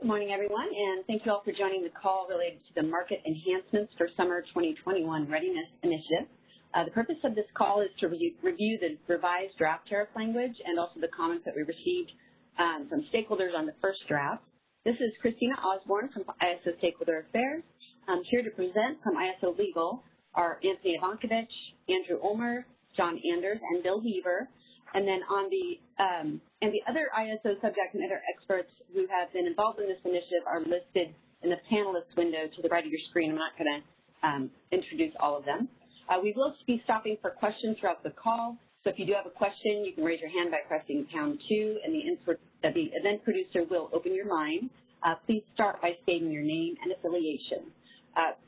Good morning, everyone, and thank you all for joining the call related to the Market Enhancements for Summer 2021 Readiness Initiative. The purpose of this call is to review the revised draft tariff language and also the comments that we received from stakeholders on the first draft. This is Christina Osborne from ISO Stakeholder Affairs. Here to present from ISO Legal are Anthony Ivankovich, Andrew Ulmer, John Anders, and Bill Heaver. And then on the other ISO subject matter experts who have been involved in this initiative are listed in the panelist window to the right of your screen. I'm not going to introduce all of them. We will be stopping for questions throughout the call. So if you do have a question, you can raise your hand by pressing #2, and the event producer will open your line. Please start by stating your name and affiliation.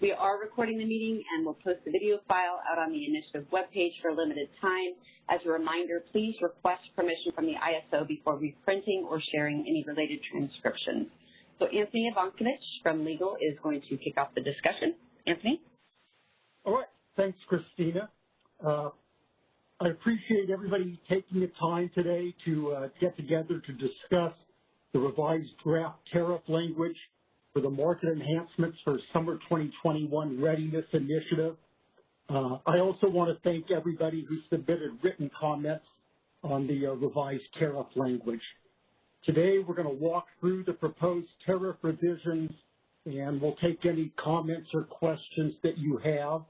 We are recording the meeting and we'll post the video file out on the initiative webpage for a limited time. As a reminder, please request permission from the ISO before reprinting or sharing any related transcriptions. So Anthony Ivankovich from Legal is going to kick off the discussion. Anthony? All right. Thanks, Christina. I appreciate everybody taking the time today to get together to discuss the revised draft tariff language for the Market Enhancements for Summer 2021 Readiness Initiative. I also want to thank everybody who submitted written comments on the revised tariff language. Today, we're going to walk through the proposed tariff revisions, and we'll take any comments or questions that you have.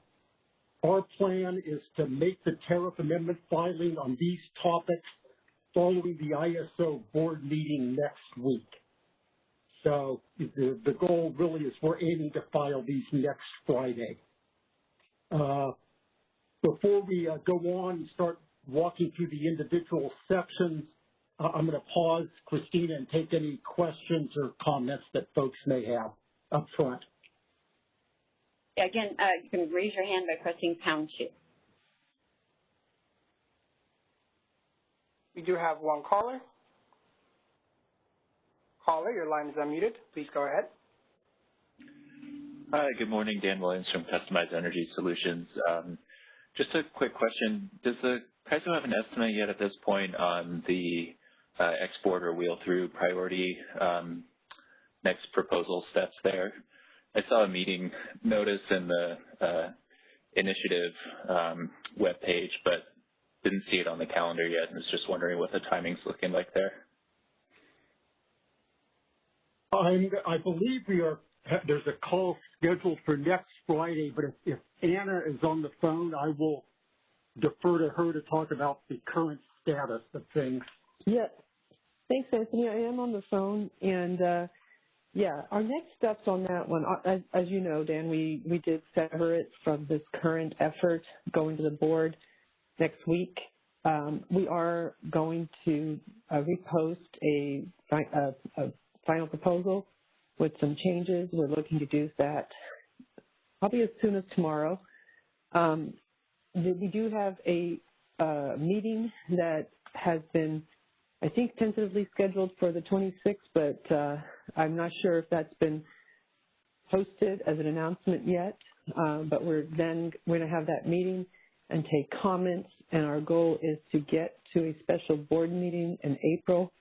Our plan is to make the tariff amendment filing on these topics following the ISO board meeting next week. So the goal really is we're aiming to file these next Friday. Before we go on and start walking through the individual sections, I'm going to pause, Christina, and take any questions or comments that folks may have up front. Yeah, again, you can raise your hand by pressing #2. We do have one caller. Caller, your line is unmuted. Please go ahead. Hi, good morning. Dan Williams from Customized Energy Solutions. Just a quick question. Does the President have an estimate yet at this point on the export or wheel-through priority next proposal steps there? I saw a meeting notice in the initiative webpage, but didn't see it on the calendar yet, and was just wondering what the timing's looking like there. I believe there's a call scheduled for next Friday, but if Anna is on the phone, I will defer to her to talk about the current status of things. Yeah, thanks, Anthony. I am on the phone, and yeah, our next steps on that one, as you know, Dan, we did sever it from this current effort going to the board next week. We are going to repost a final proposal with some changes. We're looking to do that probably as soon as tomorrow. We do have a meeting that has been, I think, tentatively scheduled for the 26th, but I'm not sure if that's been posted as an announcement yet. But we're then going to have that meeting and take comments, and our goal is to get to a special board meeting in April.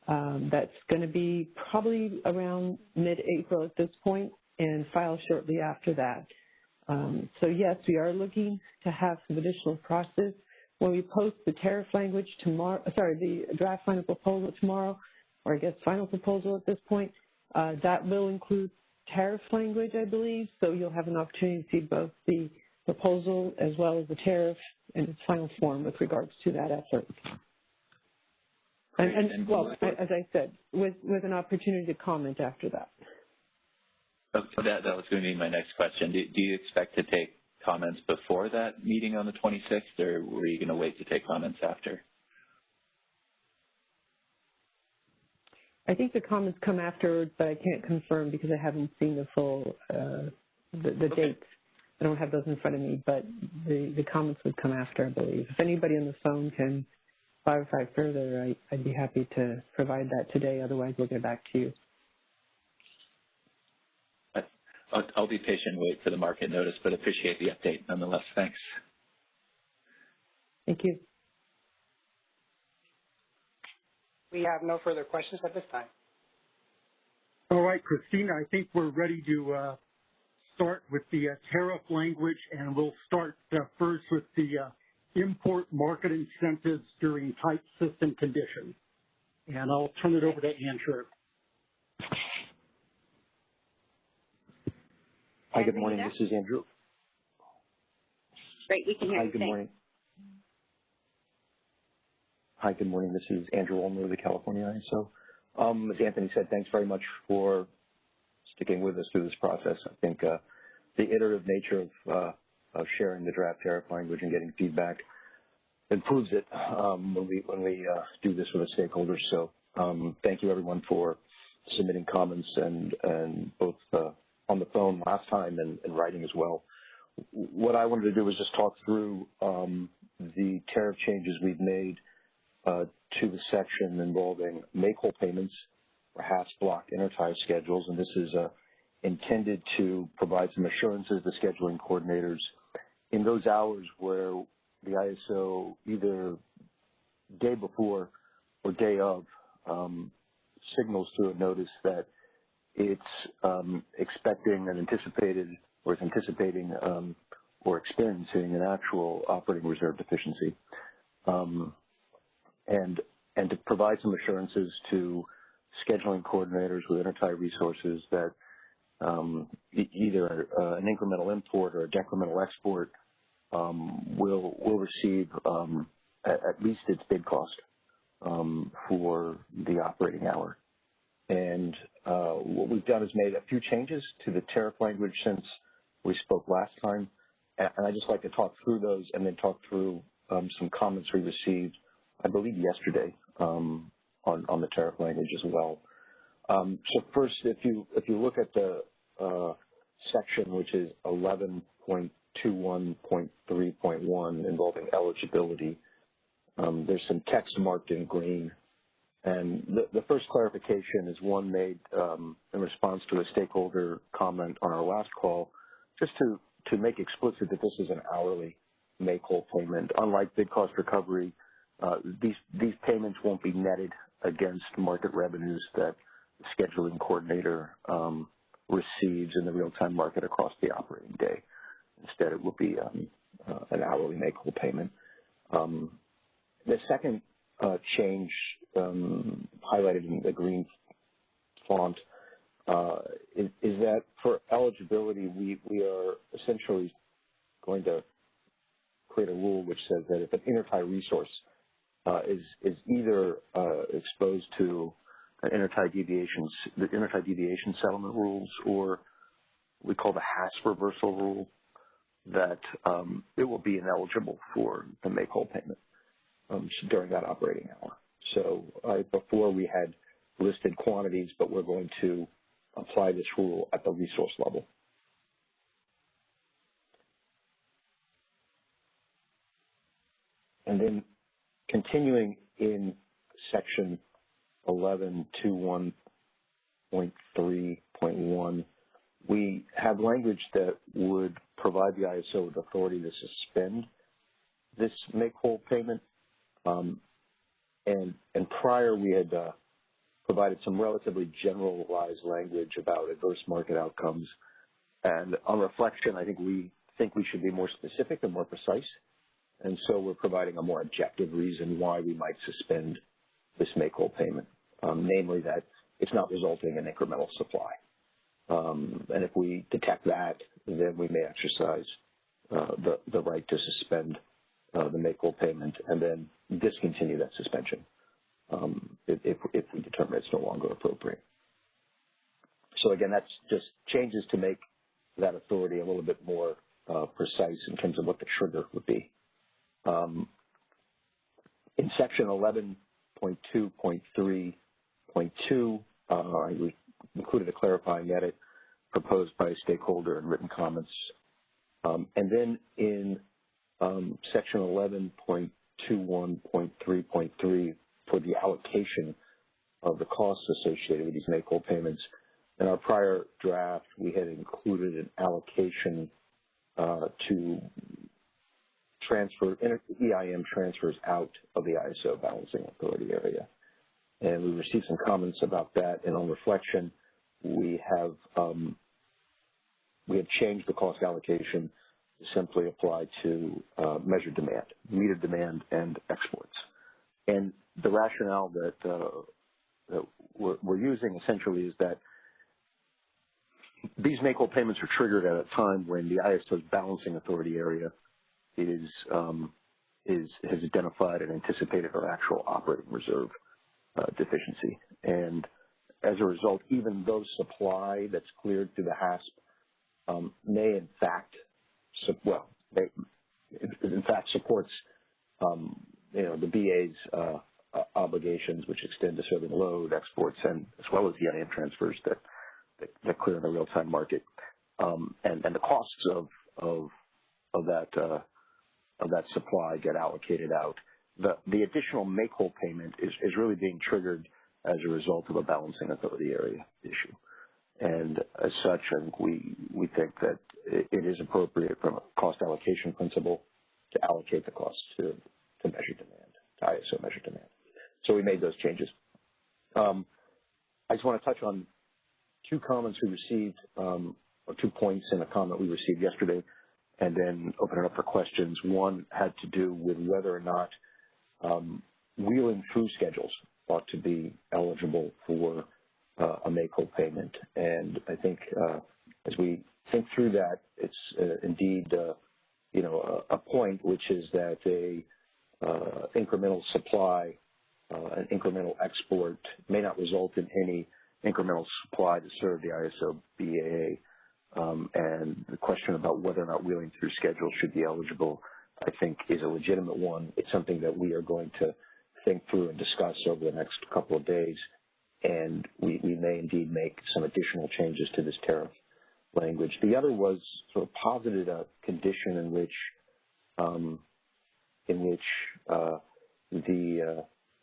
That's going to be probably around mid-April at this point, and file shortly after that. So yes, we are looking to have some additional process. When we post the tariff language tomorrow, the draft final proposal tomorrow, or I guess final proposal at this point, that will include tariff language, I believe. So you'll have an opportunity to see both the proposal as well as the tariff in its final form with regards to that effort. And well, as I said, with an opportunity to comment after that. That was going to be my next question. Do you expect to take comments before that meeting on the 26th, or were you going to wait to take comments after? I think the comments come afterwards, but I can't confirm because I haven't seen the full the dates. I don't have those in front of me, but the comments would come after, I believe. If anybody on the phone can clarify further, I'd be happy to provide that today. Otherwise, we'll get back to you. I'll be patient and wait for the market notice, but appreciate the update nonetheless. Thanks. Thank you. We have no further questions at this time. All right, Christina, I think we're ready to start with the tariff language, and we'll start first with the import market incentives during tight system conditions. And I'll turn it over to Andrew. Hi, good morning. This is Andrew. Great, we can hear you. Hi, good morning. Hi, good morning. This is Andrew Ulmer of the California ISO. As Anthony said, thanks very much for sticking with us through this process. I think the iterative nature of sharing the draft tariff language and getting feedback improves it when we do this with the stakeholders. So thank you everyone for submitting comments and both on the phone last time and writing as well. What I wanted to do was just talk through the tariff changes we've made to the section involving make-whole payments for HAS block intertie schedules, and this is intended to provide some assurances to scheduling coordinators in those hours where the ISO either day before or day of signals through a notice that it's expecting and anticipated or is anticipating or experiencing an actual operating reserve deficiency. And to provide some assurances to scheduling coordinators with intertie resources that either an incremental import or a decremental export will receive at least its bid cost for the operating hour. And what we've done is made a few changes to the tariff language since we spoke last time, and I'd just like to talk through those and then talk through some comments we received, I believe yesterday, on the tariff language as well. So first, if you look at the section, which is 11.21.3.1 involving eligibility, there's some text marked in green. And the first clarification is one made in response to a stakeholder comment on our last call, just to make explicit that this is an hourly make-whole payment. Unlike bid cost recovery, these payments won't be netted against market revenues that the scheduling coordinator receives in the real-time market across the operating day. Instead, it will be an hourly make-whole payment. The second change highlighted in the green font is that for eligibility, we are essentially going to create a rule which says that if an intertie resource is either exposed to an the intertie deviation settlement rules, or we call the HAS reversal rule, that it will be ineligible for the make-whole payment during that operating hour. So before we had listed quantities, but we're going to apply this rule at the resource level. And then continuing in section 11.21.3.1, we have language that would provide the ISO with authority to suspend this make-whole payment. And prior, we had provided some relatively generalized language about adverse market outcomes. And on reflection, I think we should be more specific and more precise. And so we're providing a more objective reason why we might suspend this make-whole payment, namely that it's not resulting in incremental supply. And if we detect that, then we may exercise the right to suspend the make-whole payment and then discontinue that suspension if we determine it's no longer appropriate. So again, that's just changes to make that authority a little bit more precise in terms of what the trigger would be. In section 11.2.3.2, I included a clarifying edit proposed by a stakeholder in written comments. And then in section 11.21.3.3 for the allocation of the costs associated with these make-whole payments. In our prior draft, we had included an allocation to transfer, EIM transfers out of the ISO balancing authority area. And we received some comments about that, and on reflection, we have changed the cost allocation to simply apply to measured demand, metered demand, and exports. And the rationale that we're using essentially is that these make-whole payments are triggered at a time when the ISO's balancing authority area has identified an anticipated or actual operating reserve deficiency. And as a result, even though supply that's cleared through the HASP may in fact, supports the BA's obligations, which extend to serving load, exports, and as well as the EIM transfers that clear in the real-time market, and the costs of that supply get allocated out. The additional make-whole payment is really being triggered as a result of a balancing authority area issue. And as such, I think we think that it is appropriate from a cost allocation principle to allocate the costs to measured demand, to ISO measured demand. So we made those changes. I just want to touch on two comments we received, or 2 points in a comment we received yesterday, and then open it up for questions. One had to do with whether or not wheeling through schedules ought to be eligible for a make-whole payment. And I think as we think through that, it's indeed a point, which is that a incremental supply, an incremental export may not result in any incremental supply to serve the ISO BAA. And the question about whether or not wheeling through schedules should be eligible, I think, is a legitimate one. It's something that we are going to think through and discuss over the next couple of days. And we may indeed make some additional changes to this tariff language. The other was sort of posited a condition in which the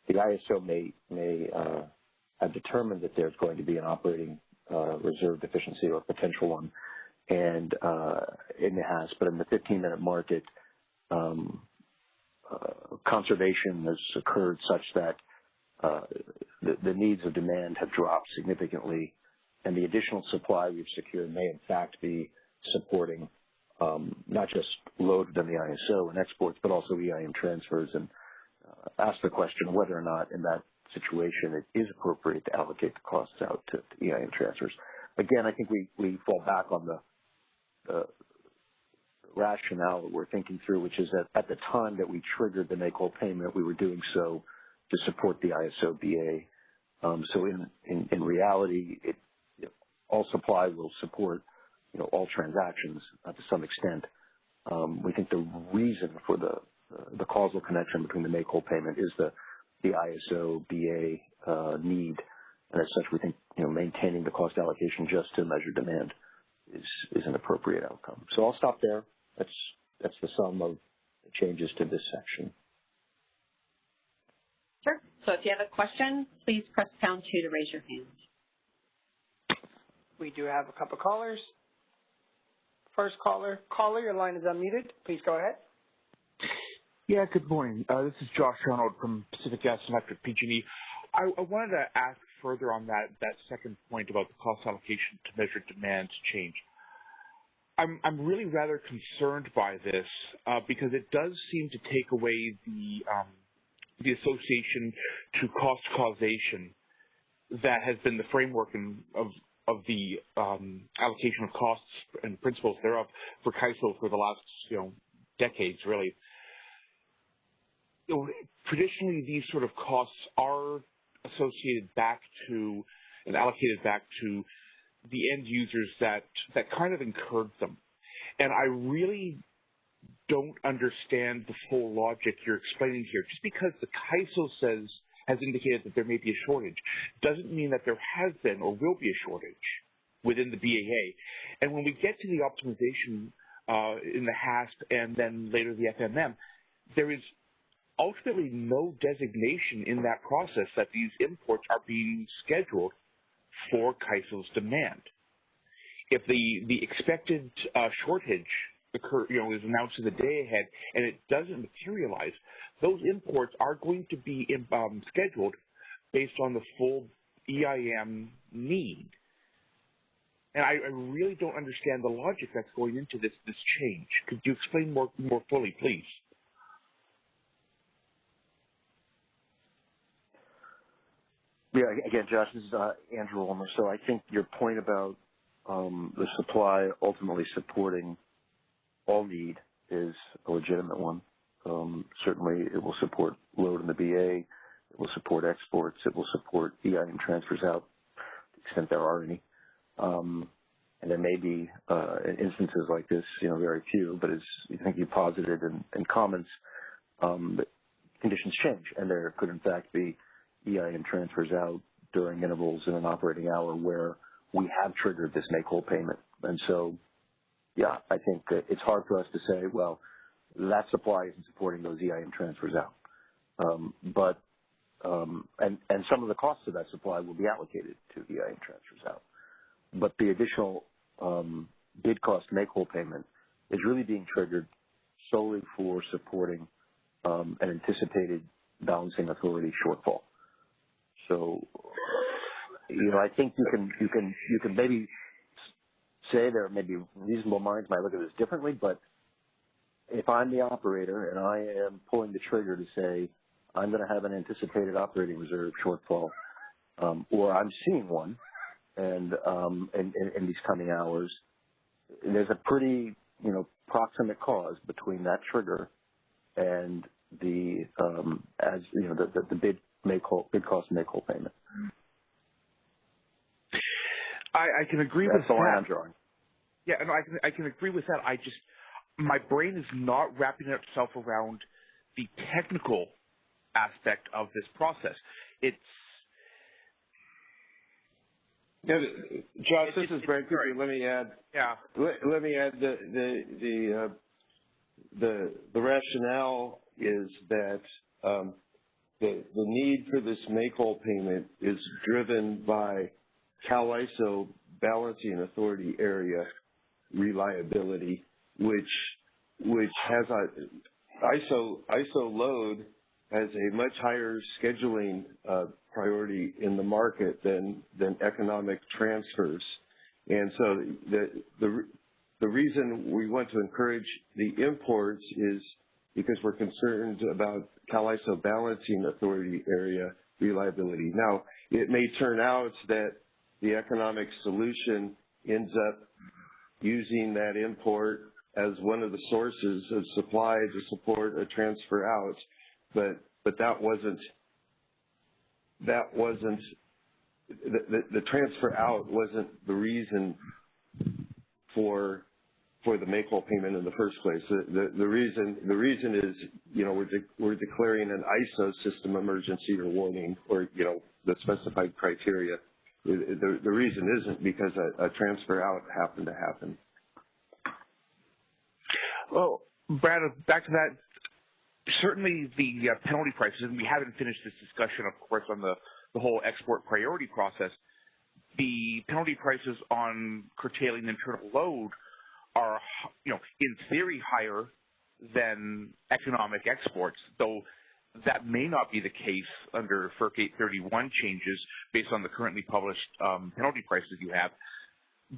ISO may have determined that there's going to be an operating reserve deficiency or potential one, and in the HASP, but in the 15-minute market, conservation has occurred such that the needs of demand have dropped significantly, and the additional supply we've secured may in fact be supporting not just load within the ISO and exports, but also EIM transfers, and ask the question whether or not in that situation it is appropriate to allocate the costs out to EIM transfers. Again, I think we fall back on the rationale that we're thinking through, which is that at the time that we triggered the make-whole payment, we were doing so to support the ISO BA. So in reality, all supply will support all transactions to some extent. We think the reason for the causal connection between the make-whole payment is the ISO BA need, and as such, we think maintaining the cost allocation just to measure demand is an appropriate outcome. So I'll stop there. That's the sum of the changes to this section. Sure. So if you have a question, please press pound 2 to raise your hand. We do have a couple callers. First caller, your line is unmuted. Please go ahead. Yeah, good morning. This is Josh Arnold from Pacific Gas and Electric PG&E. I wanted to ask further on that second point about the cost allocation to measured demand change. I'm really rather concerned by this because it does seem to take away the association to cost causation that has been the framework of the allocation of costs and principles thereof for CAISO for the last decades, really. Traditionally, these sort of costs are associated back to and allocated back to the end users that kind of incurred them. And I really don't understand the full logic you're explaining here. Just because the CAISO has indicated that there may be a shortage doesn't mean that there has been or will be a shortage within the BAA. And when we get to the optimization in the HASP and then later the FMM, there is ultimately no designation in that process that these imports are being scheduled for CAISO's demand. If the expected shortage is announced in the day ahead and it doesn't materialize, those imports are going to be scheduled based on the full EIM need. And I really don't understand the logic that's going into this change. Could you explain more fully, please? Yeah, again, Josh, this is Andrew Ulmer. So I think your point about the supply ultimately supporting all need is a legitimate one. Certainly it will support load in the BA, it will support exports, it will support EIM transfers out, to the extent there are any. And there may be instances like this, very few, but as I think you posited in comments, that conditions change, and there could in fact be EIM transfers out during intervals in an operating hour where we have triggered this make-whole payment. And so, yeah, I think it's hard for us to say, well, that supply isn't supporting those EIM transfers out. And some of the costs of that supply will be allocated to EIM transfers out. But the additional bid cost make-whole payment is really being triggered solely for supporting an anticipated balancing authority shortfall. So, I think you can maybe say there may be reasonable minds might look at this differently, but if I'm the operator and I am pulling the trigger to say I'm going to have an anticipated operating reserve shortfall, or I'm seeing one, and in these coming hours, there's a pretty proximate cause between that trigger and the bid cost make-whole payment. I can agree with that. That's the line I'm drawing. Yeah, and I can agree with that. My brain is not wrapping itself around the technical aspect of this process. Josh, this is Brent Cooper. Let me add. Yeah. Let me add the rationale is that the need for this make-whole payment is driven by Cal ISO balancing authority area reliability, which has ISO load has a much higher scheduling priority in the market than economic transfers. And so the reason we want to encourage the imports is because we're concerned about Cal ISO balancing authority area reliability. Now, it may turn out that the economic solution ends up using that import as one of the sources of supply to support a transfer out, but that wasn't the transfer out wasn't the reason for the make-whole payment in the first place. The reason is we're declaring an ISO system emergency or warning or the specified criteria. The reason isn't because a transfer out happened to happen. Well, Brad, back to that. Certainly the penalty prices, and we haven't finished this discussion, of course, on the whole export priority process. The penalty prices on curtailing internal load are, in theory higher than economic exports, though that may not be the case under FERC 831 changes based on the currently published penalty prices you have.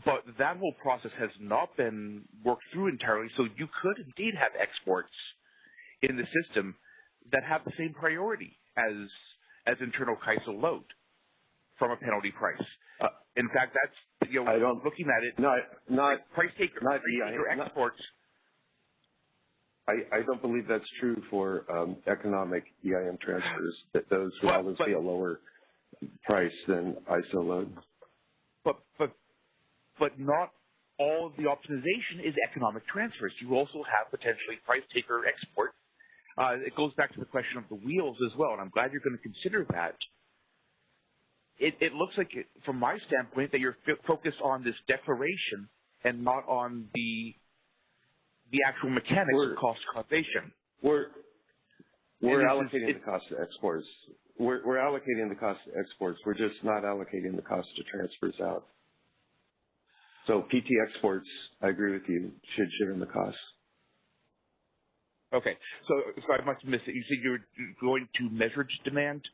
But that whole process has not been worked through entirely, so you could indeed have exports in the system that have the same priority as internal CAISO load from a penalty price. In fact, that's looking at it. Price taker exports. I don't believe that's true for economic EIM transfers. That those would always be a lower price than ISO load. But not all of the optimization is economic transfers. You also have potentially price taker export. It goes back to the question of the wheels as well, and I'm glad you're going to consider that. It looks like, from my standpoint, that you're focused on this declaration and not on the actual mechanics of cost causation. We're allocating the cost to exports. We're allocating the cost to exports. We're just not allocating the cost to transfers out. So PT exports, I agree with you, should share in the costs. Okay. So I must have missed it. You said you're going to measured demand?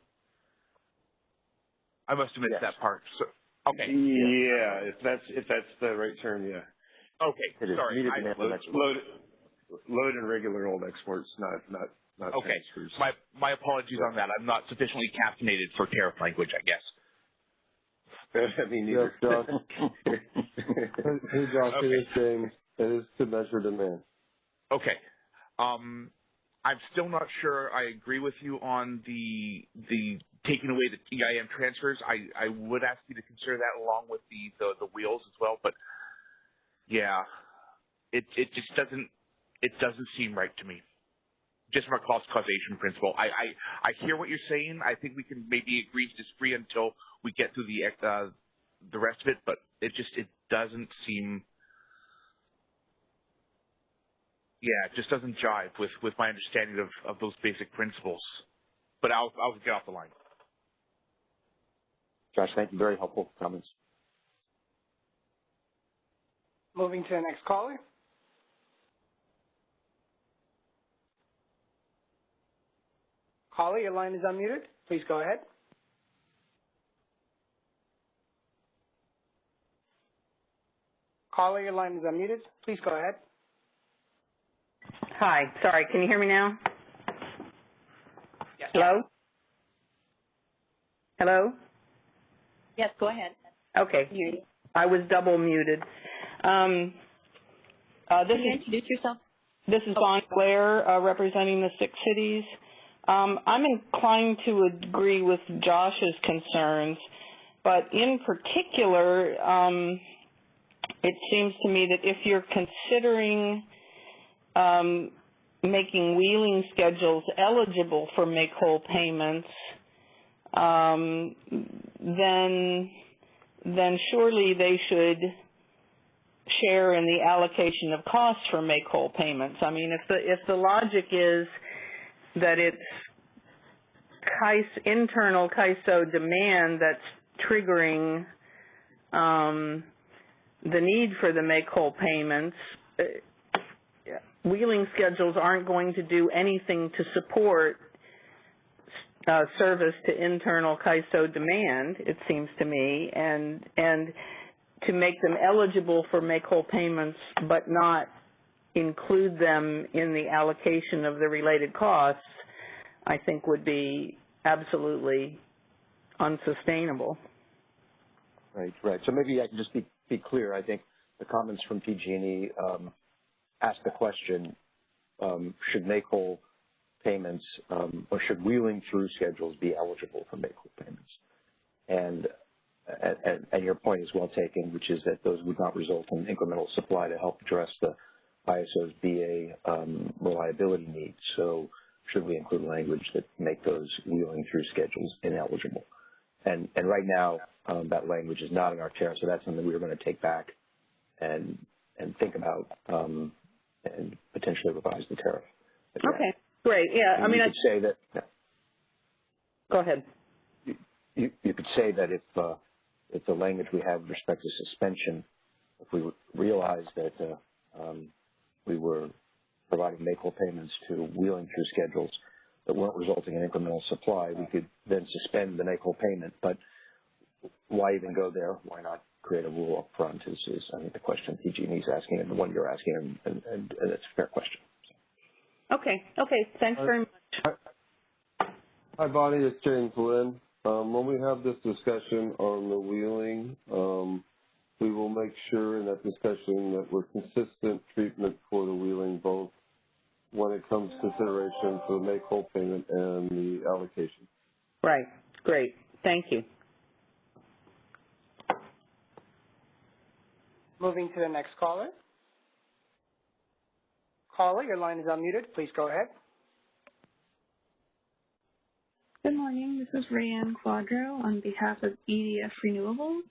I must have missed that part. So, Okay. Yeah, if that's the right term, yeah. Okay. It is Sorry. needed demand from exports. Load and regular old exports, not Okay. transfers. My apologies on that. I'm not sufficiently caffeinated for tariff language, I guess. Me neither. Yes, Josh. Hey, Josh, Okay. it is James. It is to measure demand. Okay. I'm still not sure I agree with you on the taking away the EIM transfers. I would ask you to consider that along with the wheels as well, but yeah, it just doesn't seem right to me. Just from a cost causation principle. I hear what you're saying. I think we can maybe agree to disagree until we get through the rest of it, but it doesn't seem. Yeah, it just doesn't jive with my understanding of those basic principles. But I'll get off the line. Josh, thank you. Very helpful comments. Moving to the next caller. Caller, your line is unmuted. Please go ahead. Caller, your line is unmuted. Please go ahead. Hi. Sorry, can you hear me now? Yes. Hello? Hello? Yes, go ahead. Okay. I was double muted. Can you introduce yourself? This is Bonnie Blair, representing the 6 cities. I'm inclined to agree with Josh's concerns, but in particular, it seems to me that if you're considering making wheeling schedules eligible for make-whole payments, then surely they should share in the allocation of costs for make-whole payments. I mean, if the logic is that it's internal CAISO demand that's triggering the need for the make-whole payments, wheeling schedules aren't going to do anything to support service to internal CAISO demand, it seems to me, and to make them eligible for make-whole payments but not include them in the allocation of the related costs, I think would be absolutely unsustainable. Right. So maybe I can just be clear. I think the comments from PG&E ask the question, should make-whole payments or should wheeling through schedules be eligible for make-whole payments? And your point is well taken, which is that those would not result in incremental supply to help address the ISO's BA reliability needs. So should we include language that make those wheeling through schedules ineligible? And right now, that language is not in our tariff, so that's something we are going to take back and think about and potentially revise the tariff. Again. Okay, great. Yeah, and I mean, I could say that. Yeah. Go ahead. You could say that if the language we have with respect to suspension, if we realized that we were providing make-whole payments to wheeling through schedules that weren't resulting in incremental supply, we could then suspend the make-whole payment. But why even go there? Why not create a rule up front is I think the question PG&E is asking and the one you're asking, and it's a fair question. Okay, thanks very much. Hi, Bonnie, it's James Lynn. When we have this discussion on the wheeling, we will make sure in that discussion that we're consistent treatment for the wheeling, both when it comes to consideration for the make-whole payment and the allocation. Right, great. Thank you. Moving to the next caller. Caller, your line is unmuted. Please go ahead. Good morning. This is Rayanne Quadro on behalf of EDF Renewables.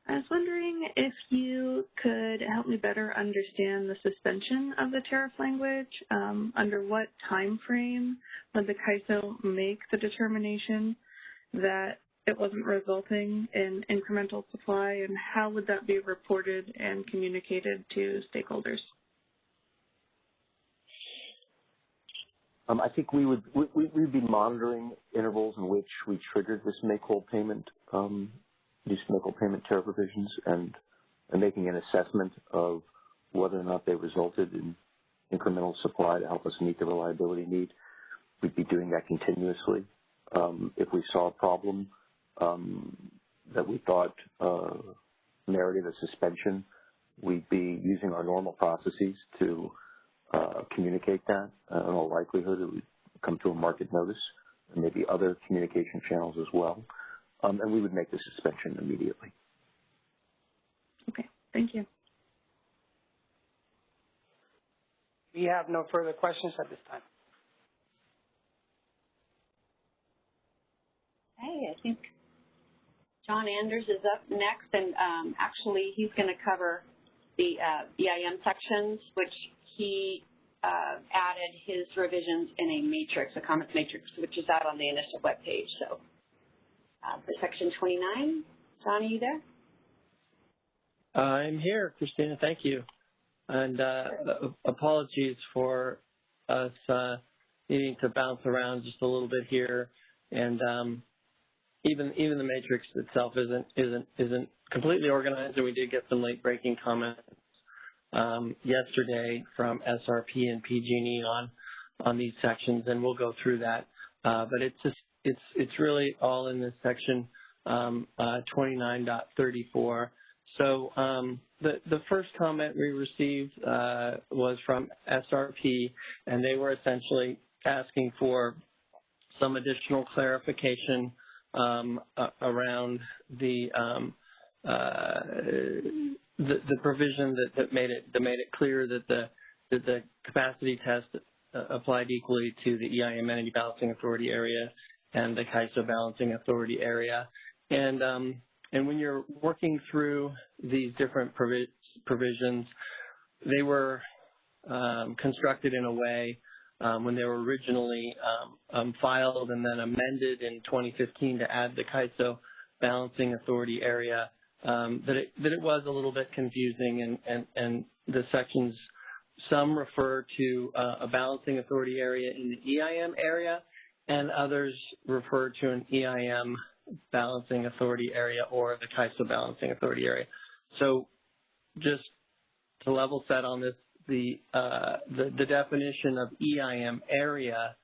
I was wondering if you could help me better understand the suspension of the tariff language. Under what time frame would the CAISO make the determination that it wasn't resulting in incremental supply, and how would that be reported and communicated to stakeholders? I think we'd be monitoring intervals in which we triggered this make-whole payment these make-whole payment tariff revisions and making an assessment of whether or not they resulted in incremental supply to help us meet the reliability need. We'd be doing that continuously. If we saw a problem that we thought merited a suspension, we'd be using our normal processes to communicate that. In all likelihood, it would come to a market notice and maybe other communication channels as well. And we would make the suspension immediately. Okay, thank you. We have no further questions at this time. Hey, I think John Anders is up next, and actually he's going to cover the EIM sections, which he added his revisions in a matrix, a comments matrix, which is out on the initial web page. So for section 29, John, are you there? I'm here, Christina. Thank you. And apologies for us needing to bounce around just a little bit here, and even the matrix itself isn't completely organized, and we did get some late breaking comments yesterday from SRP and PG&E on these sections, and we'll go through that. But it's really all in this section 29.34. So the first comment we received was from SRP, and they were essentially asking for some additional clarification around the provision that made it clear that the capacity test applied equally to the EIM Entity Balancing Authority area and the CAISO Balancing Authority area, and when you're working through these different provisions, they were constructed in a way when they were originally filed and then amended in 2015 to add the CAISO Balancing Authority area, that it was a little bit confusing, and the sections, some refer to a balancing authority area in the EIM area, and others refer to an EIM balancing authority area or the CAISO balancing authority area. So just to level set on this, the definition of EIM area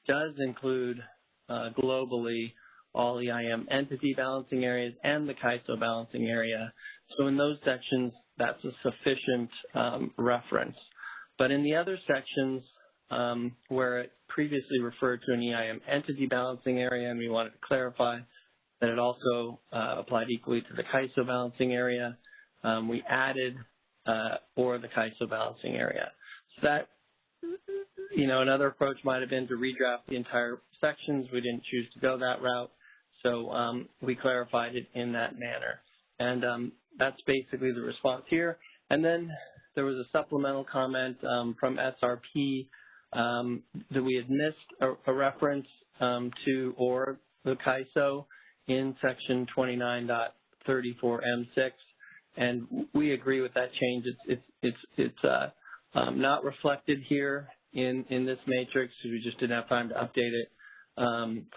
does include globally all EIM entity balancing areas and the CAISO balancing area. So in those sections, that's a sufficient reference. But in the other sections where it previously referred to an EIM entity balancing area, and we wanted to clarify that it also applied equally to the CAISO balancing area, we added or the CAISO balancing area. So that, another approach might have been to redraft the entire sections. We didn't choose to go that route, so we clarified it in that manner. And that's basically the response here. And then there was a supplemental comment from SRP that we had missed a reference to or the CAISO in section 29.34M6, and we agree with that change. It's not reflected here in this matrix. We just didn't have time to update it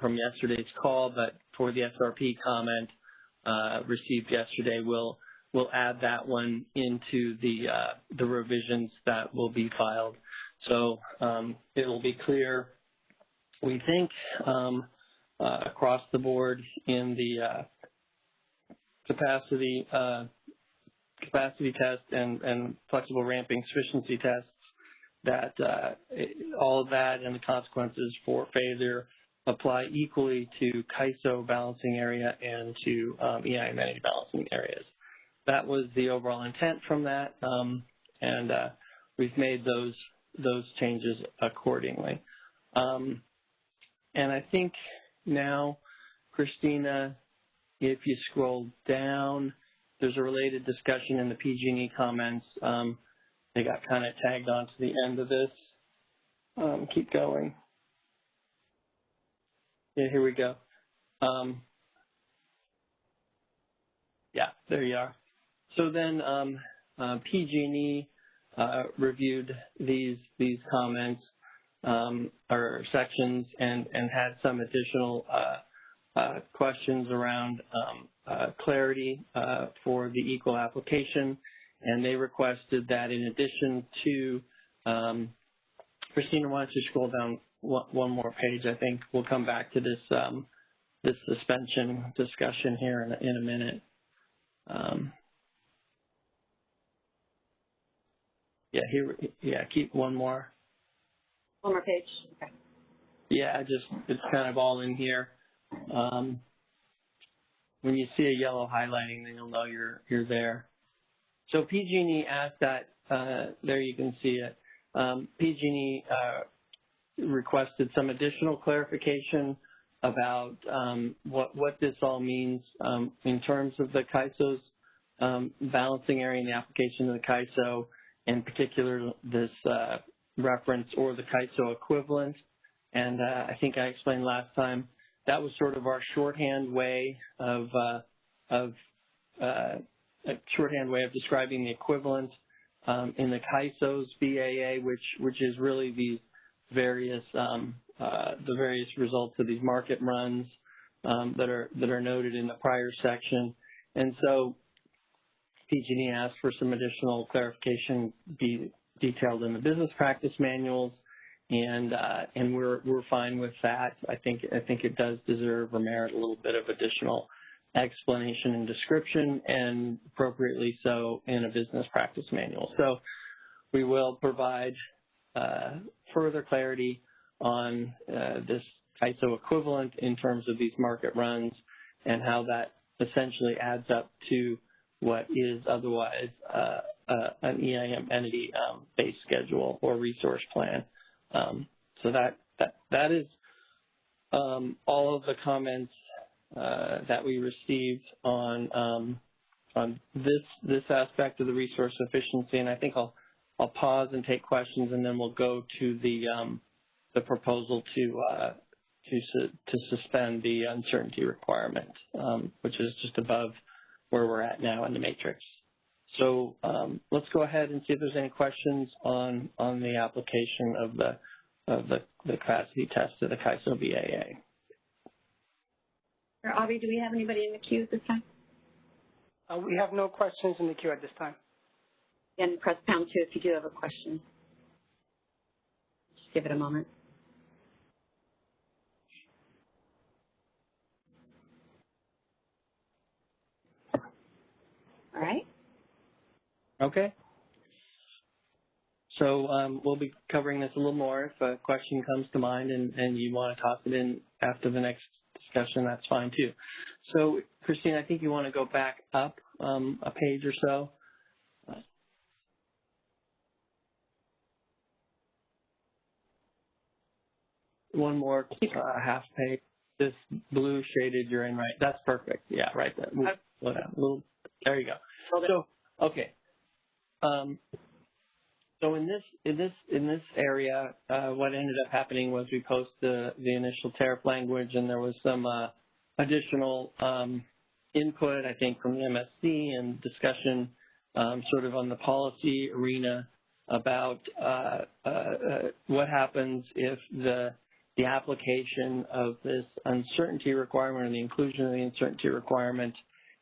from yesterday's call, but for the SRP comment received yesterday, we'll add that one into the revisions that will be filed. So it will be clear, we think, across the board in the capacity test and flexible ramping sufficiency tests that all of that and the consequences for failure apply equally to CAISO balancing area and to EIM entity balancing areas. That was the overall intent from that, and we've made those changes accordingly. And I think now, Christina, if you scroll down, there's a related discussion in the PG&E comments. They got kind of tagged on to the end of this. Keep going. Yeah, here we go. Yeah, there you are. So then PG&E reviewed these comments or sections and had some additional questions around clarity for the equal application, and they requested that in addition to, Christina, why don't you scroll down one more page? I think we'll come back to this this suspension discussion here in a minute. Keep one more. One more page. Okay. Yeah, it's kind of all in here. When you see a yellow highlighting, then you'll know you're there. So PG&E asked that. There you can see it. PG&E requested some additional clarification about what this all means in terms of the CAISO's balancing area and the application of the CAISO, in particular this reference or the CAISO equivalent. And I think I explained last time that was sort of our shorthand way of describing the equivalent in the CAISO's BAA, which is really these various the various results of these market runs that are noted in the prior section. And so PG&E asked for some additional clarification be detailed in the business practice manuals, and we're fine with that. I think it does deserve or merit a little bit of additional explanation and description, and appropriately so in a business practice manual. So we will provide further clarity on this CAISO equivalent in terms of these market runs and how that essentially adds up to what is otherwise an EIM entity base schedule or resource plan. So that is all of the comments that we received on this aspect of the resource efficiency, and I think I'll pause and take questions, and then we'll go to the proposal to suspend the uncertainty requirement, which is just above where we're at now in the matrix. So let's go ahead and see if there's any questions on the application of the capacity test to the CAISO BAA. Avi, do we have anybody in the queue at this time? We have no questions in the queue at this time. And press pound 2 if you do have a question. Just give it a moment. All right. Okay. So we'll be covering this a little more. If a question comes to mind and you want to toss it in after the next discussion, that's fine too. So, Christine, I think you want to go back up a page or so. One more half page. This blue shaded you're in, right? That's perfect. Yeah, right there. There you go. So, okay. So in this area, what ended up happening was we posted the initial tariff language, and there was some additional input, I think, from the MSC and discussion sort of on the policy arena about what happens if the application of this uncertainty requirement or the inclusion of the uncertainty requirement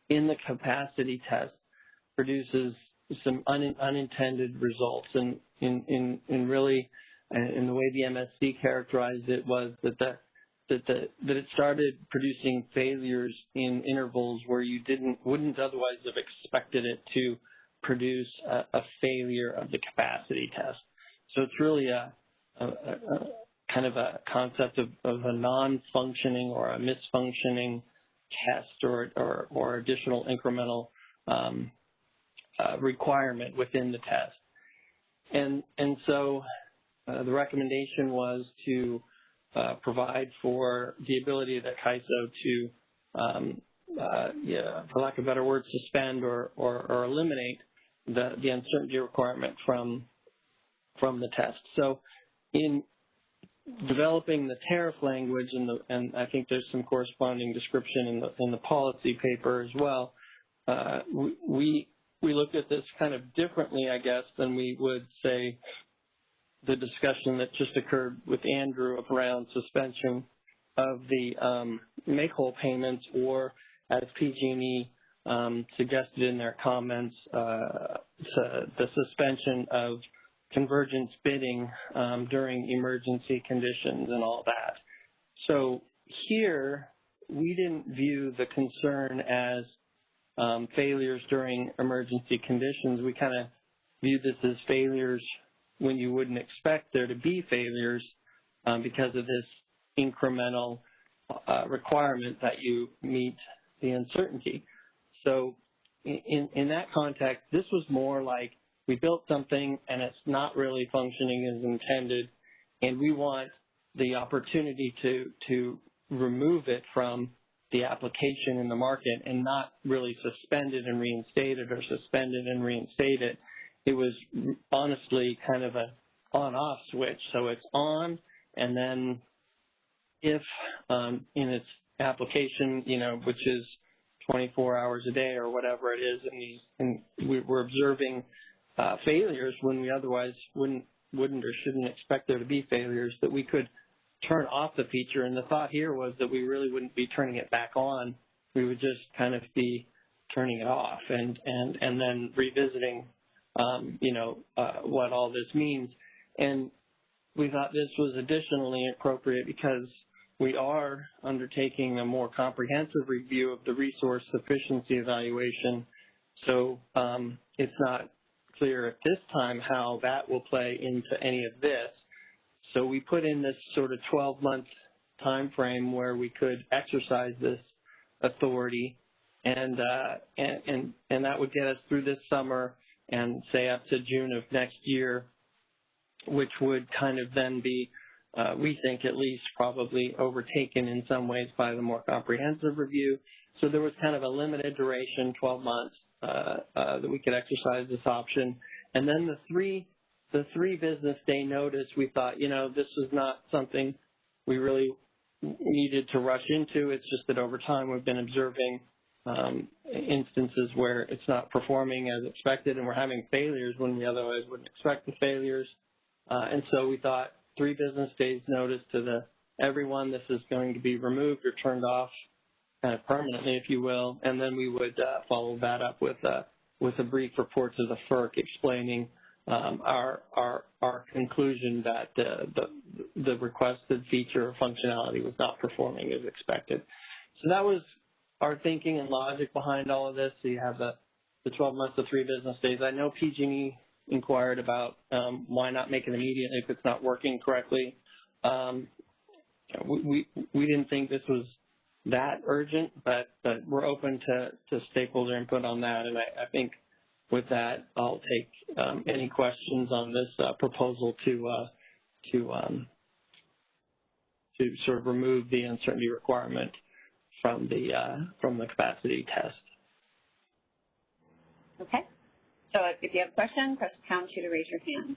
in the capacity test produces some unintended results. And in really, in the way the MSC characterized it was that it started producing failures in intervals where you wouldn't otherwise have expected it to produce a failure of the capacity test. So it's really a kind of a concept of a non-functioning or a misfunctioning test or additional incremental requirement within the test. And so the recommendation was to provide for the ability of the CAISO to, for lack of a better word, suspend or eliminate the uncertainty requirement from the test. So in developing the tariff language, and I think there's some corresponding description in the policy paper as well, we looked at this kind of differently, I guess, than we would say the discussion that just occurred with Andrew around suspension of the make-whole payments or as PG&E suggested in their comments, the suspension of convergence bidding during emergency conditions and all that. So here, we didn't view the concern as failures during emergency conditions. We kind of viewed this as failures when you wouldn't expect there to be failures because of this incremental requirement that you meet the uncertainty. So in that context, this was more like we built something and it's not really functioning as intended, and we want the opportunity to remove it from the application in the market and not really suspend it and reinstate it or suspend it and reinstate it. It was honestly kind of a on-off switch. So it's on, and then if in its application, which is 24 hours a day or whatever it is, and we're observing failures when we otherwise wouldn't or shouldn't expect there to be failures, that we could turn off the feature. And the thought here was that we really wouldn't be turning it back on. We would just kind of be turning it off and then revisiting, what all this means. And we thought this was additionally appropriate because we are undertaking a more comprehensive review of the resource sufficiency evaluation. So it's not clear at this time how that will play into any of this. So we put in this sort of 12-month time frame where we could exercise this authority, and that would get us through this summer and say up to June of next year, which would kind of then be, we think at least, probably overtaken in some ways by the more comprehensive review. So there was kind of a limited duration, 12 months, that we could exercise this option. And then the three business day notice, we thought, this was not something we really needed to rush into. It's just that over time we've been observing instances where it's not performing as expected, and we're having failures when we otherwise wouldn't expect the failures. And so we thought 3 business days notice to everyone, this is going to be removed or turned off kind of permanently, if you will, and then we would follow that up with a brief report to the FERC explaining our conclusion that the requested feature or functionality was not performing as expected. So that was our thinking and logic behind all of this. So you have the 12 months to 3 business days. I know PG&E inquired about why not make it immediate if it's not working correctly. We didn't think this was that urgent, but we're open to stakeholder input on that, and I think with that, I'll take any questions on this proposal to sort of remove the uncertainty requirement from the capacity test. Okay. So if you have a question, press pound 2 to raise your hand.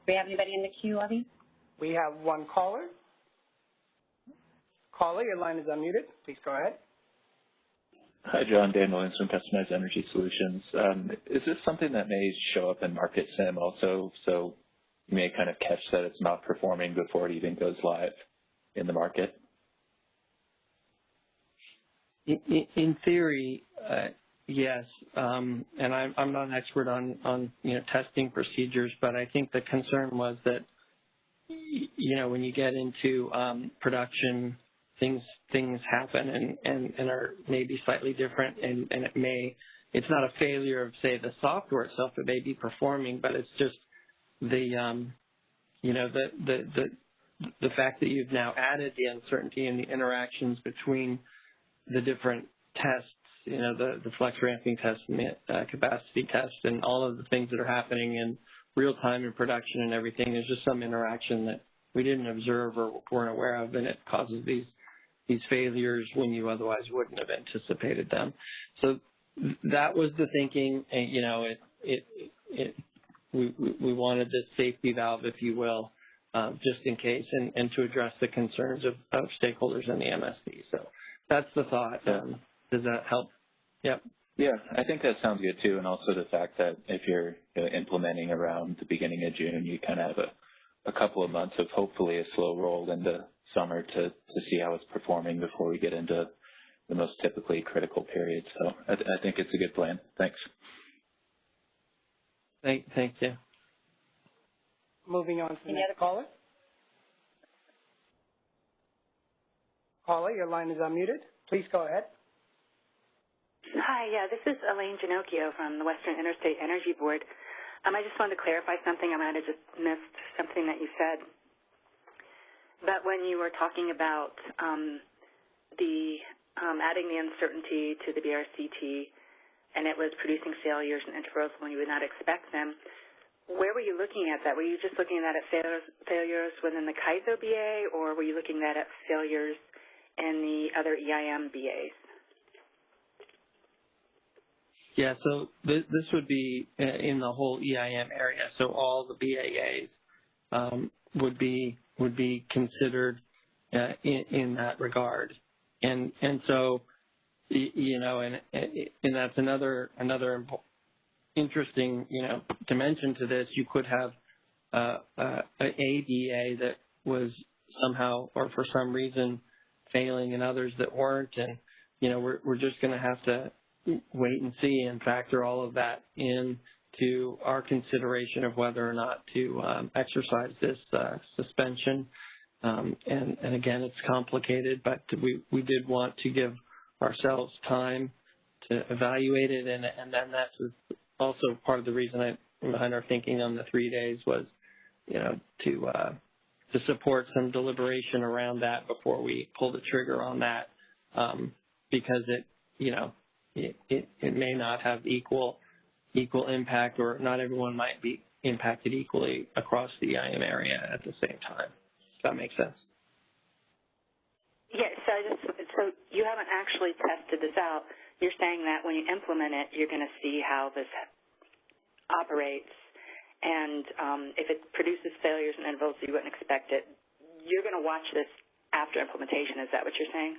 Do we have anybody in the queue, Avi? We have one caller. Caller, your line is unmuted. Please go ahead. Hi, John. Dan Williams from Customized Energy Solutions. Is this something that may show up in Market Sim also, so you may kind of catch that it's not performing before it even goes live in the market? In theory, yes. And I'm not an expert on testing procedures, but I think the concern was that when you get into production, things happen and are maybe slightly different, and it's not a failure of, say, the software itself. It may be performing, but it's just the fact that you've now added the uncertainty and the interactions between the different tests, the flex ramping test and the capacity test, and all of the things that are happening in real time in production and everything. There's just some interaction that we didn't observe or weren't aware of, and it causes these failures when you otherwise wouldn't have anticipated them. So that was the thinking. And, we wanted this safety valve, if you will, just in case, and to address the concerns of stakeholders in the MSP. So that's the thought. Does that help? Yep. Yeah, I think that sounds good too, and also the fact that if you're implementing around the beginning of June, you kind of have a couple of months of hopefully a slow roll into summer to see how it's performing before we get into the most typically critical periods. So I think it's a good plan. Thanks. Thank you. Moving on to the next caller. Caller, your line is unmuted. Please go ahead. Hi, yeah, this is Elaine Ginocchio from the Western Interstate Energy Board. I just wanted to clarify something. I might have just missed something that you said. But when you were talking about adding the uncertainty to the BRCT and it was producing failures and intervals when you would not expect them, where were you looking at that? Were you just looking at failures within the CAISO BA, or were you looking at failures in the other EIM BAs? Yeah, so this would be in the whole EIM area. So all the BAAs would be considered in that regard, and so and that's another interesting dimension to this. You could have a BA that was somehow or for some reason failing, and others that weren't, and we're just going to have to wait and see and factor all of that into our consideration of whether or not to exercise this suspension. And again, it's complicated, but we did want to give ourselves time to evaluate it, and then that's also part of the reason behind our thinking on the 3 days was, to support some deliberation around that before we pull the trigger on that, because it may not have equal impact, or not everyone might be impacted equally across the EIM area at the same time. Does that make sense? Yeah, so you haven't actually tested this out. You're saying that when you implement it, you're going to see how this operates, and if it produces failures and intervals you wouldn't expect it, you're going to watch this after implementation. Is that what you're saying?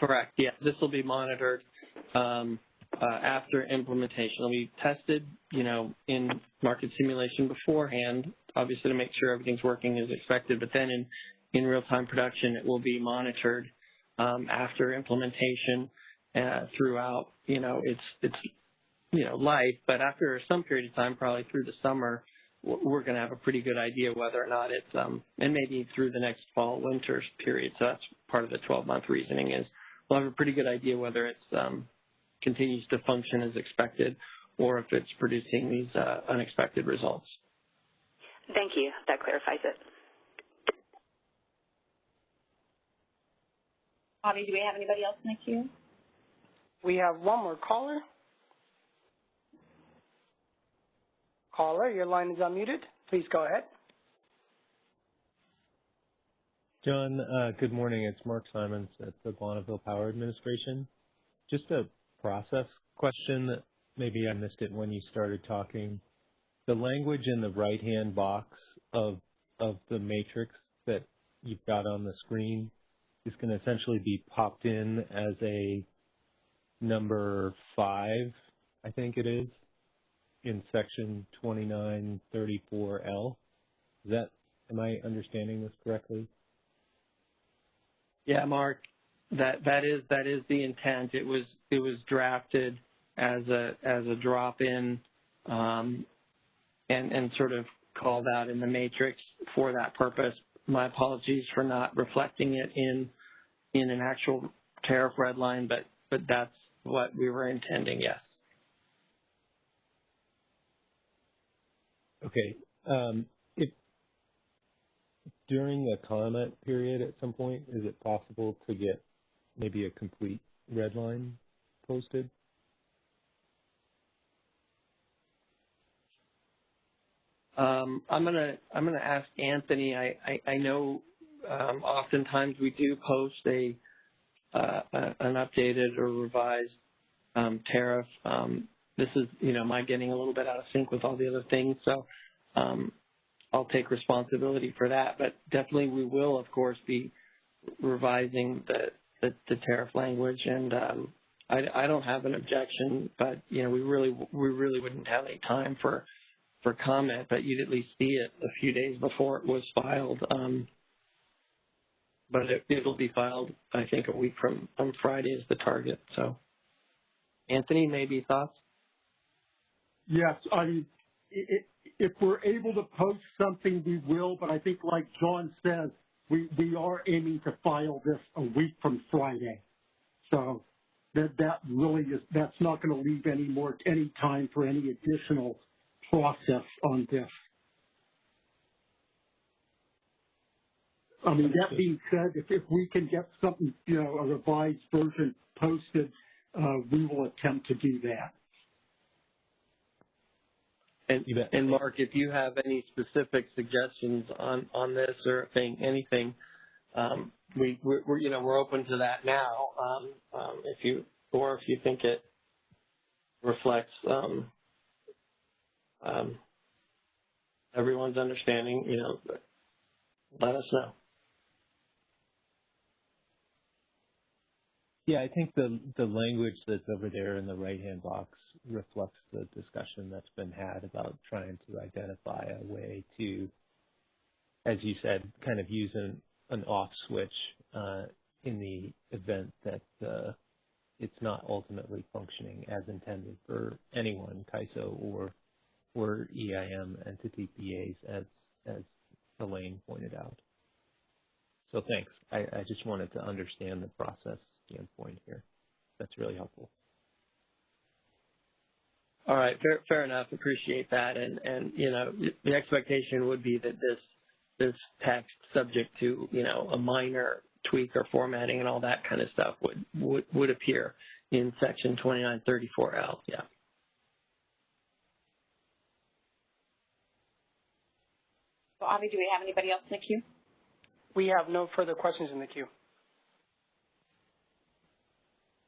Correct. Yeah, this will be monitored after implementation. It'll be tested, in market simulation beforehand, obviously to make sure everything's working as expected. But then in real-time production, it will be monitored after implementation throughout, its life. But after some period of time, probably through the summer, we're going to have a pretty good idea whether or not it's, and maybe through the next fall, winter period. So that's part of the 12-month reasoning is we'll have a pretty good idea whether it's continues to function as expected or if it's producing these unexpected results. Thank you. That clarifies it. Bobby, do we have anybody else in the queue? We have one more caller. Caller, your line is unmuted. Please go ahead. John, good morning. It's Mark Simons at the Bonneville Power Administration. Just a process question that maybe I missed it when you started talking. The language in the right-hand box of the matrix that you've got on the screen is going to essentially be popped in as a number 5, I think it is, in section 2934L. Am I understanding this correctly? Yeah, Mark, that is the intent. It was drafted as a drop-in and sort of called out in the matrix for that purpose. My apologies for not reflecting it in an actual tariff red line, but that's what we were intending. Yes. Okay. If during the comment period at some point, is it possible to get maybe a complete red line posted? I'm gonna ask Anthony. I know oftentimes we do post an updated or revised tariff. This is my getting a little bit out of sync with all the other things, so I'll take responsibility for that. But definitely we will, of course, be revising the tariff language, and I don't have an objection, but we really wouldn't have any time for comment, but you'd at least see it a few days before it was filed. But it'll be filed, I think, a week from Friday is the target. So, Anthony, maybe thoughts? Yes, I mean, if we're able to post something, we will. But I think, like John says, we are aiming to file this a week from Friday. So that really is, that's not going to leave any time for any additional process on this. I mean, that being said, if we can get something, a revised version posted, we will attempt to do that. And Mark, if you have any specific suggestions on this or anything, we're open to that now. If you think it reflects everyone's understanding, let us know. Yeah, I think the language that's over there in the right-hand box reflects the discussion that's been had about trying to identify a way to, as you said, kind of use an off switch in the event that it's not ultimately functioning as intended for anyone, CAISO or EIM entity PAs, as Elaine pointed out. So thanks. I just wanted to understand the process standpoint here. That's really helpful. All right, fair enough. Appreciate that. And the expectation would be that this text, subject to a minor tweak or formatting and all that kind of stuff, would appear in section 2934L. Yeah. So, Avi, do we have anybody else in the queue? We have no further questions in the queue.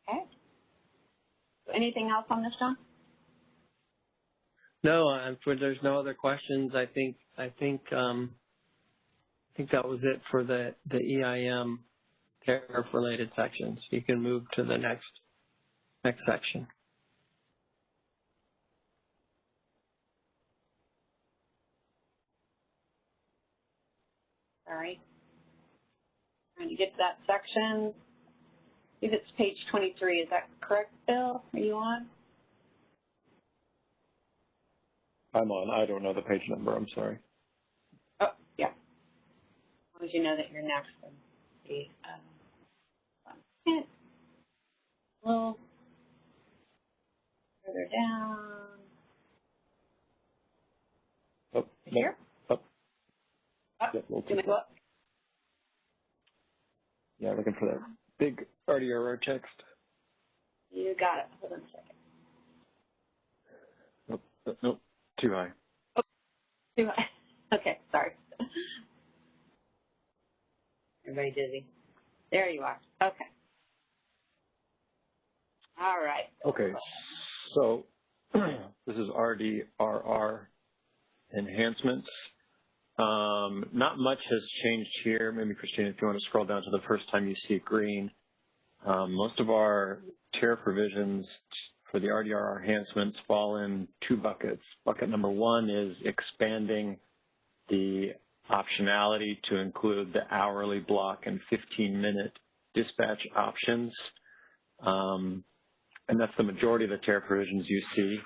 Okay. So anything else on this, John? No, there's no other questions. I think that was it for the EIM tariff-related sections. You can move to the next section. All right. Trying to get to that section. I think it's page 23. Is that correct, Bill? Are you on? I'm on. I don't know the page number. I'm sorry. Oh, yeah. As long as you know that you're next. See, a little further down. Oh, here? Up. Up. Yeah, we'll Do we go up? Yeah, looking for that big RDR text. You got it. Hold on a second. Nope, too high. Oh, too high. Okay, sorry. Everybody dizzy. There you are. Okay. All right. Okay, so this is Rdr Enhancements. Not much has changed here. Maybe, Christina, if you want to scroll down to the first time you see green. Most of our tariff revisions for the Rdr enhancements fall in two buckets. Bucket number one is expanding the optionality to include the hourly block and 15-minute dispatch options. And that's the majority of the tariff revisions you see.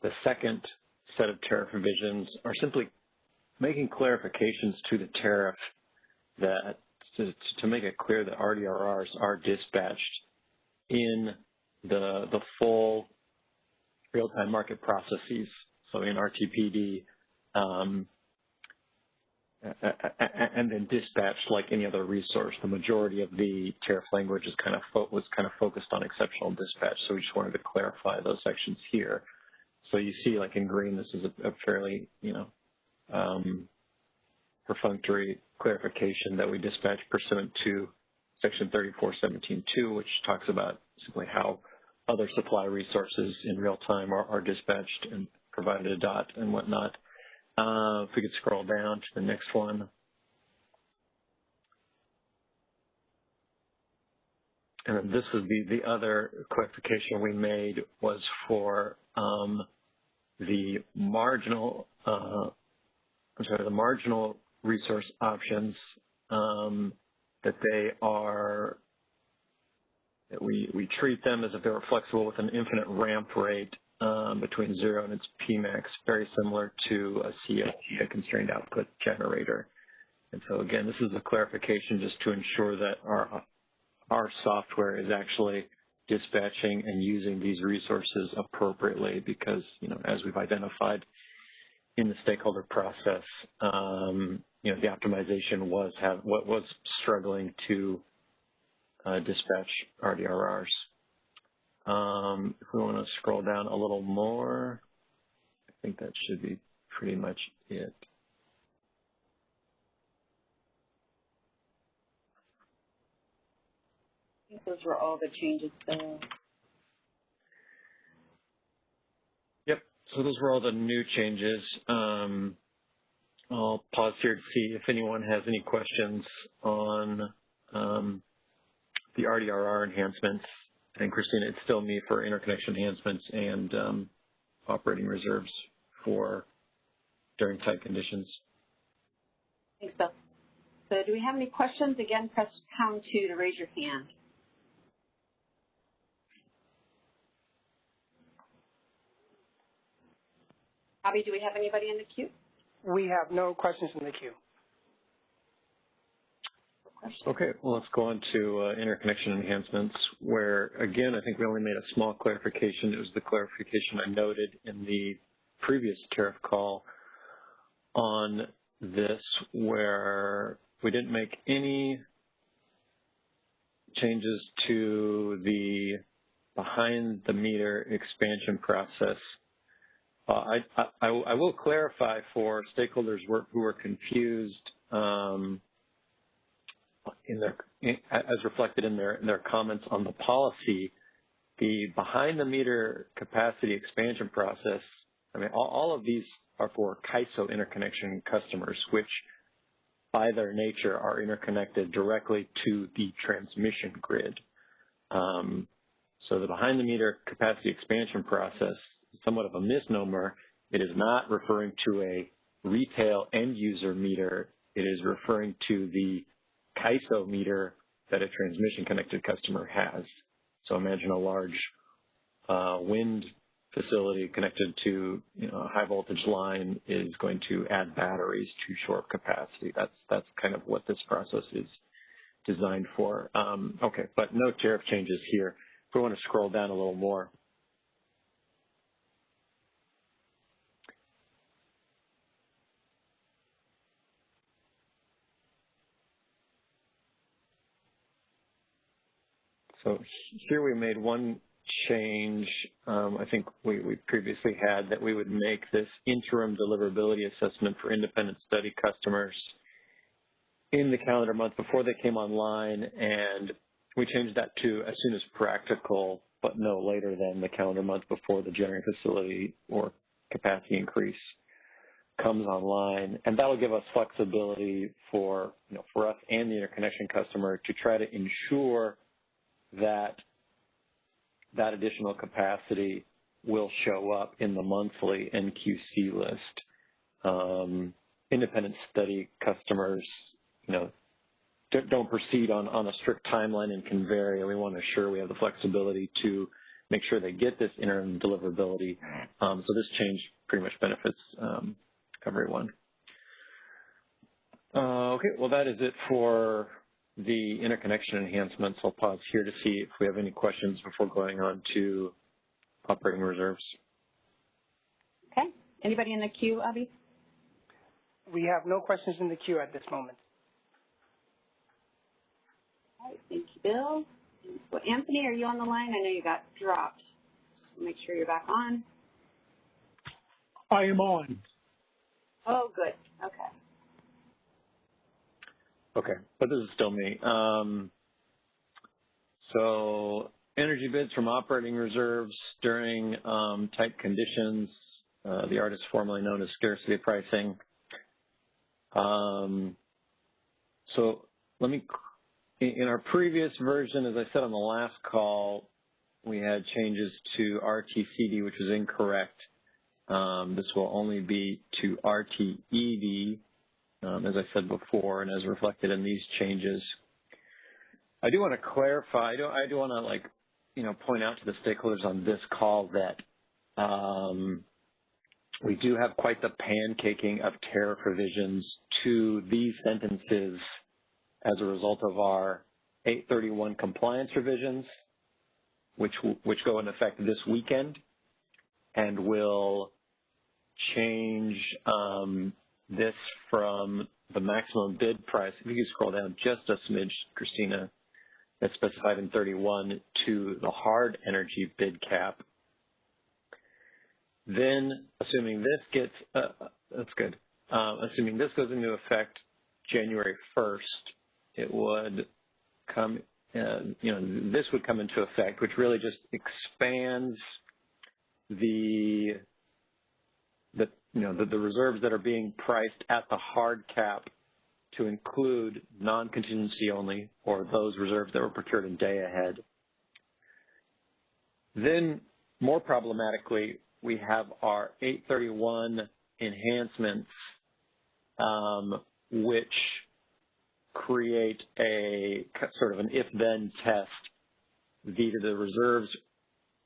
The second set of tariff revisions are simply making clarifications to the tariff that to make it clear that RDRRs are dispatched in the full real-time market processes, so in RTPD, and then dispatched like any other resource. The majority of the tariff language is was focused on exceptional dispatch, so we just wanted to clarify those sections here. So you see, like in green, this is a fairly, perfunctory clarification that we dispatch pursuant to Section 3417.2, which talks about simply how other supply resources in real time are dispatched and provided a dot and whatnot. If we could scroll down to the next one. and this would be the other clarification we made, was for the marginal, the marginal resource options, that we treat them as if they were flexible with an infinite ramp rate between 0 and its Pmax, very similar to a COT, a constrained output generator. And so again, this is a clarification just to ensure that our software is actually dispatching and using these resources appropriately, because, as we've identified in the stakeholder process, the optimization was struggling to dispatch RDRRs. If we want to scroll down a little more, I think that should be pretty much it. I think those were all the changes there. Yep, so those were all the new changes. I'll pause here to see if anyone has any questions on the RDRR enhancements. And Christina, it's still me for interconnection enhancements and operating reserves for during tight conditions. Thanks, Bill. So do we have any questions? Again, press pound 2 to raise your hand. Bobby, do we have anybody in the queue? We have no questions in the queue. Okay, well, let's go on to interconnection enhancements, where, again, I think we only made a small clarification. It was the clarification I noted in the previous tariff call on this, where we didn't make any changes to the behind-the-meter expansion process. I will clarify for stakeholders who are confused as reflected in their comments on the policy, the behind-the-meter capacity expansion process, I mean, all of these are for CAISO interconnection customers, which by their nature are interconnected directly to the transmission grid. So the behind-the-meter capacity expansion process is somewhat of a misnomer. It is not referring to a retail end-user meter. It is referring to the CAISO meter that a transmission-connected customer has. So imagine a large wind facility connected to a high-voltage line is going to add batteries to shore up capacity. That's kind of what this process is designed for. Okay, but no tariff changes here. If we want to scroll down a little more. So here we made one change. I think we previously had that we would make this interim deliverability assessment for independent study customers in the calendar month before they came online, and we changed that to as soon as practical, but no later than the calendar month before the generating facility or capacity increase comes online. And that will give us flexibility for us and the interconnection customer to try to ensure that additional capacity will show up in the monthly NQC list. Independent study customers, don't proceed on a strict timeline and can vary. We want to ensure we have the flexibility to make sure they get this interim deliverability. So this change pretty much benefits everyone. Okay, well, that is it for the interconnection enhancements. I'll pause here to see if we have any questions before going on to operating reserves. Okay. Anybody in the queue, Abby? We have no questions in the queue at this moment. All right, thank you, Bill. Well, Anthony, are you on the line? I know you got dropped. Make sure you're back on. I am on. Oh, good. Okay. Okay, but this is still me. So energy bids from operating reserves during tight conditions, the art is formerly known as scarcity pricing. So let me in our previous version, as I said on the last call, we had changes to RTCD, which was incorrect. This will only be to RTED, as I said before, and as reflected in these changes. I do want to clarify. I do want to point out to the stakeholders on this call that we do have quite the pancaking of tariff revisions to these sentences as a result of our 831 compliance revisions, which go into effect this weekend, and will change this from the maximum bid price. If you can scroll down just a smidge, Christina, that's specified in 31 to the hard energy bid cap. Then, assuming this gets, that's good. Assuming this goes into effect January 1st, it would come, this would come into effect, which really just expands the reserves that are being priced at the hard cap to include non-contingency only, or those reserves that were procured in day ahead. Then, more problematically, we have our 831 enhancements, which create a sort of an if-then test via the reserves.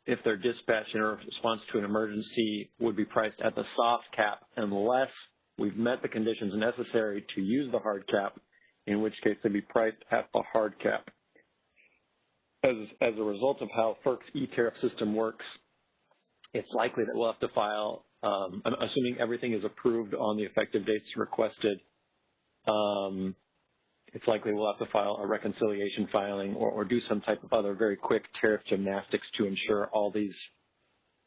If they're dispatched in response to an emergency, would be priced at the soft cap unless we've met the conditions necessary to use the hard cap, in which case they'd be priced at the hard cap. As a result of how FERC's e-tariff system works, it's likely that we'll have to file, assuming everything is approved on the effective dates requested, it's likely we'll have to file a reconciliation filing or do some type of other very quick tariff gymnastics to ensure all these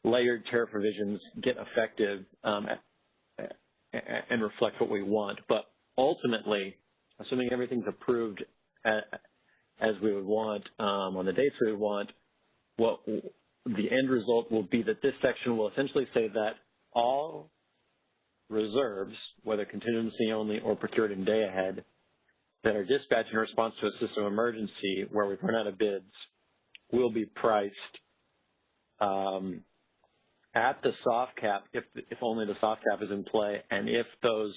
layered tariff revisions get effective and reflect what we want. But ultimately, assuming everything's approved as we would want, on the dates we would want, what the end result will be that this section will essentially say that all reserves, whether contingency only or procured in day ahead, that are dispatched in response to a system emergency where we've run out of bids, will be priced at the soft cap if only the soft cap is in play, and if those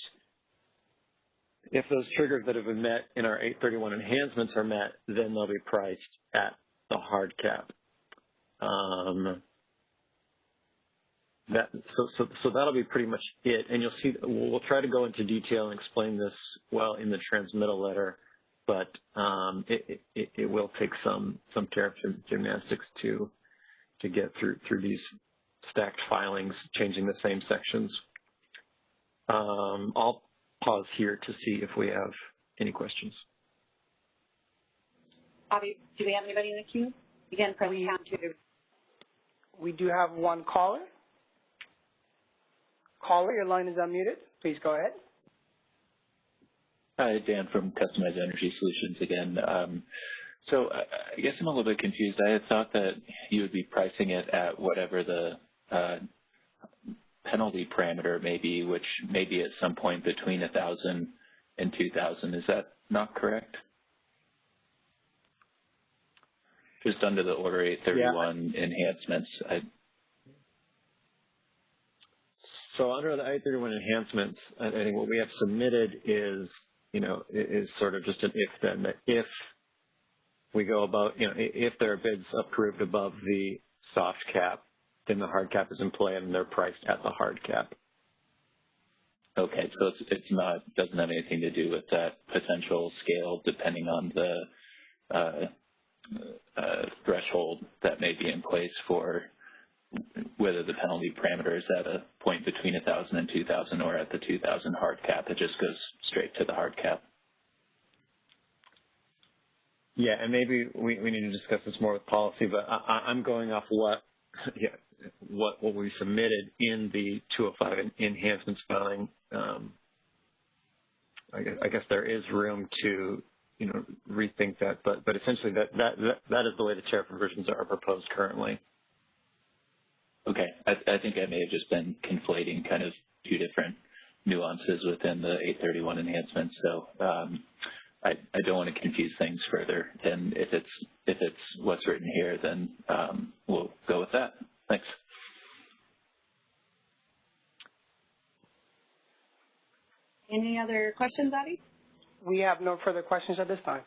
triggers that have been met in our 831 enhancements are met, then they'll be priced at the hard cap. So that'll be pretty much it, and you'll see we'll try to go into detail and explain this well in the transmittal letter, but it will take some tariff gymnastics to get through these stacked filings, changing the same sections. I'll pause here to see if we have any questions. Bobby, do we have anybody in the queue? Again, press pound 2. We do have one caller. Caller, your line is unmuted. Please go ahead. Hi, Dan from Customized Energy Solutions again. So I guess I'm a little bit confused. I had thought that you would be pricing it at whatever the penalty parameter may be, which may be at some point between 1,000 and 2,000. Is that not correct? Just under the Order 831 enhancements. So under the 831 enhancements, I think what we have submitted is sort of just an if-then. That if we go above, if there are bids approved above the soft cap, then the hard cap is in play and they're priced at the hard cap. Okay, so doesn't have anything to do with that potential scale depending on the threshold that may be in place for whether the penalty parameter is at a point between 1,000 and 2,000 or at the 2,000 hard cap. It just goes straight to the hard cap. Yeah, and maybe we need to discuss this more with policy, but I'm going off what we submitted in the 205 enhancements filing. I guess there is room to rethink that, but essentially that is the way the tariff revisions are proposed currently. Okay, I think I may have just been conflating kind of two different nuances within the 831 enhancements. So I don't want to confuse things further. And if it's what's written here, then we'll go with that. Thanks. Any other questions, Avi? We have no further questions at this time.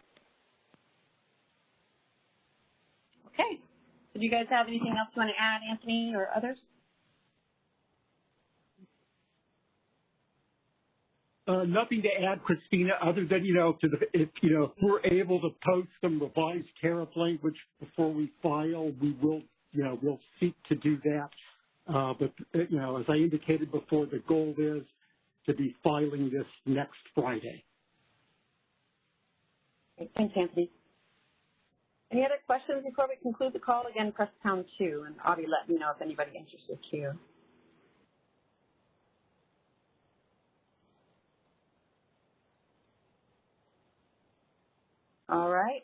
Okay. Did you guys have anything else you want to add, Anthony or others? Nothing to add, Christina, other than, if we're able to post some revised tariff language before we file, we will, we'll seek to do that. But, as I indicated before, the goal is to be filing this next Friday. Great. Thanks, Anthony. Any other questions before we conclude the call? Again, press pound 2, and Avi, let me know if anybody enters the queue. All right.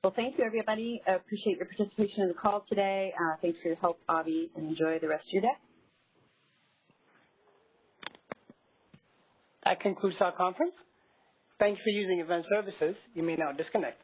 Well, thank you, everybody. I appreciate your participation in the call today. Thanks for your help, Avi, and enjoy the rest of your day. That concludes our conference. Thank you for using Event Services. You may now disconnect.